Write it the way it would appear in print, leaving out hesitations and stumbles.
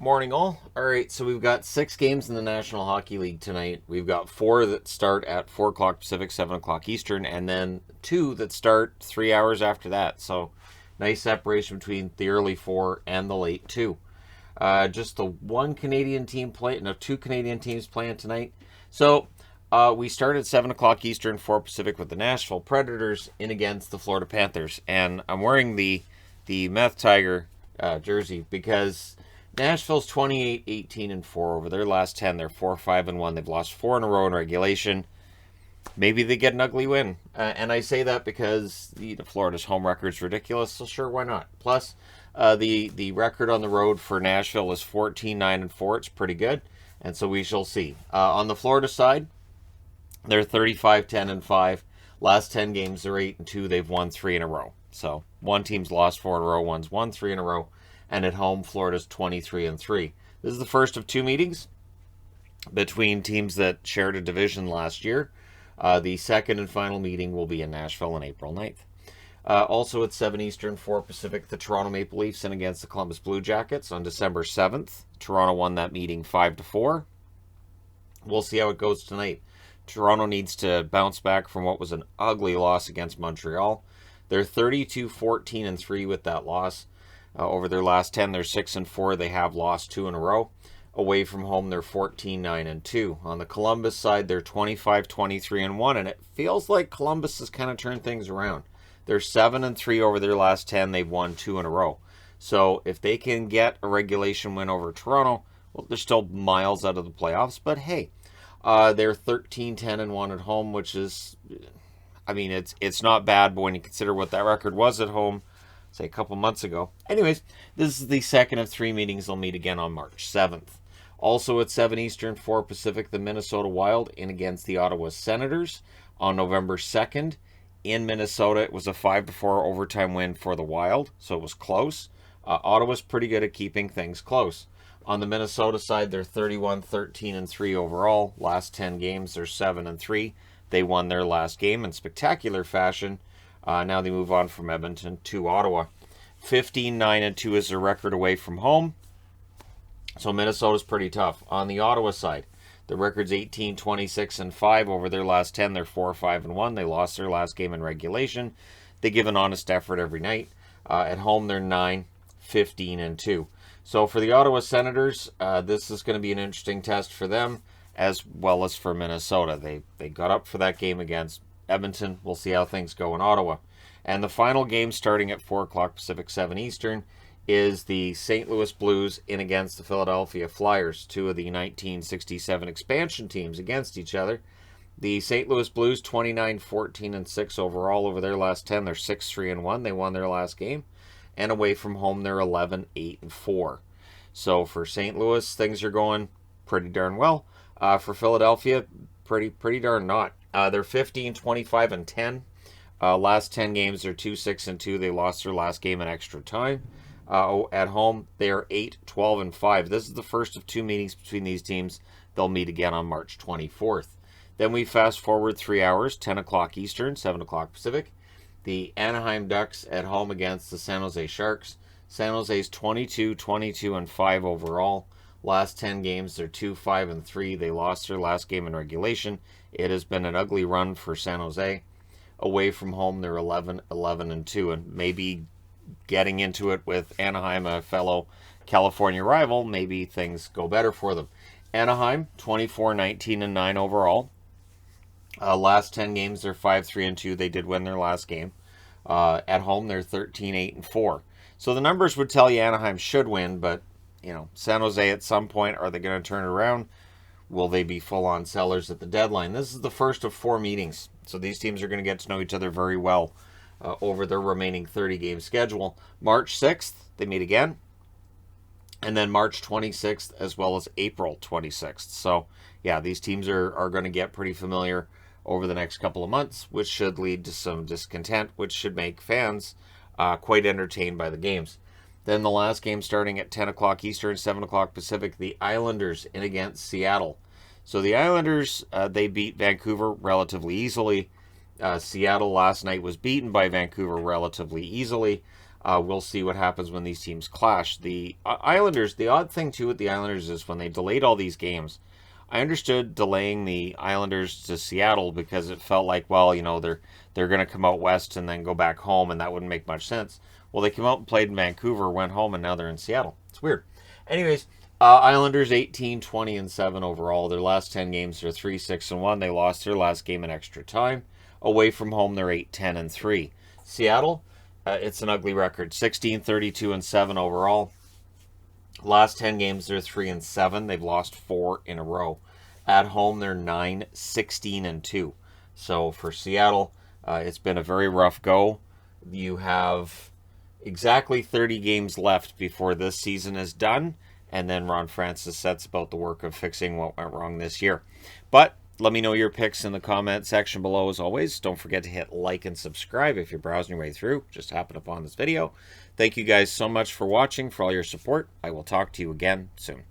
Morning, all. All right, so we've got 6 games in the National Hockey League tonight. We've got 4 that start at 4 o'clock Pacific, 7 o'clock Eastern, and then 2 that start 3 hours after that. So nice separation between the early 4 and the late 2. Just the one Canadian team playing, no, 2 Canadian teams playing tonight. So we start at 7 o'clock Eastern, 4 Pacific with the Nashville Predators in against the Florida Panthers. And I'm wearing the Meth Tiger jersey because Nashville's 28-18-4 over their last 10. They're 4-5-1. They've lost 4 in a row in regulation. Maybe they get an ugly win. And I say that because Florida's home record's ridiculous, so sure, why not? Plus, the record on the road for Nashville is 14-9-4. It's pretty good, and so we shall see. On the Florida side, they're 35-10-5. Last 10 games, they're 8-2. They've won 3 in a row. So one team's lost 4 in a row, one's won 3 in a row. And at home, Florida's 23-3. This is the first of 2 meetings between teams that shared a division last year. The second and final meeting will be in Nashville on April 9th. Also at 7 Eastern, 4 Pacific, the Toronto Maple Leafs in against the Columbus Blue Jackets on December 7th. Toronto won that meeting 5-4. We'll see how it goes tonight. Toronto needs to bounce back from what was an ugly loss against Montreal. They're 32-14-3 with that loss. Over their last 10, they're 6-4. They have lost 2 in a row. Away from home, they're 14-9-2. On the Columbus side, they're 25-23-1, and it feels like Columbus has kind of turned things around. They're 7-3 over their last 10. They've won 2 in a row. So if they can get a regulation win over Toronto, well, they're still miles out of the playoffs. But hey, they're 13-10-1 at home, which is, I mean, it's not bad, but when you consider what that record was at home, say a couple months ago. Anyways, this is the second of 3 meetings. They'll meet again on March 7th. Also at 7 Eastern, 4 Pacific, the Minnesota Wild in against the Ottawa Senators on November 2nd. In Minnesota, it was a 5-4 overtime win for the Wild, so it was close. Ottawa's pretty good at keeping things close. On the Minnesota side, they're 31-13-3 overall. Last 10 games, they're 7-3. They won their last game in spectacular fashion. Now they move on from Edmonton to Ottawa. 15-9-2 is their record away from home. So Minnesota's pretty tough. On the Ottawa side, the record's 18-26-5 over their last 10. They're 4-5-1. They lost their last game in regulation. They give an honest effort every night. At home, they're 9-15-2. So for the Ottawa Senators, this is going to be an interesting test for them as well as for Minnesota. They got up for that game against Edmonton. We'll see how things go in Ottawa. And the final game starting at 4 o'clock Pacific, 7 Eastern, is the St. Louis Blues in against the Philadelphia Flyers, 2 of the 1967 expansion teams against each other. The St. Louis Blues 29-14-6 overall over their last 10. They're 6-3-1. They won their last game. And away from home, they're 11-8-4. So for St. Louis, things are going pretty darn well. For Philadelphia, pretty darn not. They're 15-25-10. Last 10 games, they're 2-6-2. They lost their last game in extra time. At home, they are 8-12-5. This is the first of 2 meetings between these teams. They'll meet again on March 24th. Then we fast forward 3 hours, 10 o'clock Eastern, 7 o'clock Pacific. The Anaheim Ducks at home against the San Jose Sharks. San Jose's 22-22-5 overall. Last 10 games, they're 2-5-3. They lost their last game in regulation. It has been an ugly run for San Jose. Away from home, they're 11-11-2, and maybe getting into it with Anaheim, a fellow California rival, maybe things go better for them. Anaheim, 24-19-9 overall. Last 10 games, they're 5-3-2. They did win their last game. At home, they're 13-8-4. So the numbers would tell you Anaheim should win, but San Jose at some point, are they going to turn it around? Will they be full-on sellers at the deadline? This is the first of 4 meetings, so these teams are going to get to know each other very well over their remaining 30-game schedule. March 6th, they meet again, and then March 26th as well as April 26th. So, yeah, these teams are going to get pretty familiar over the next couple of months, which should lead to some discontent, which should make fans quite entertained by the games. Then the last game starting at 10 o'clock Eastern, 7 o'clock Pacific, the Islanders in against Seattle. So the Islanders, they beat Vancouver relatively easily. Seattle last night was beaten by Vancouver relatively easily. We'll see what happens when these teams clash. The Islanders, the odd thing too with the Islanders is when they delayed all these games, I understood delaying the Islanders to Seattle because it felt like, well, they're going to come out west and then go back home, and that wouldn't make much sense. Well, they came out and played in Vancouver, went home, and now they're in Seattle. It's weird. Anyways, Islanders 18, 20, and 7 overall. Their last 10 games, they're 3, 6, and 1. They lost their last game in extra time. Away from home, they're 8, 10, and 3. Seattle, it's an ugly record. 16, 32, and 7 overall. Last 10 games, they're 3 and 7. They've lost 4 in a row. At home, they're 9, 16, and 2. So for Seattle, it's been a very rough go. You have exactly 30 games left before this season is done, and then Ron Francis sets about the work of fixing what went wrong this year. But let me know your picks in the comment section below as always. Don't forget to hit like and subscribe if you're browsing your way through. Just happened upon this video. Thank you guys so much for watching, for all your support. I will talk to you again soon.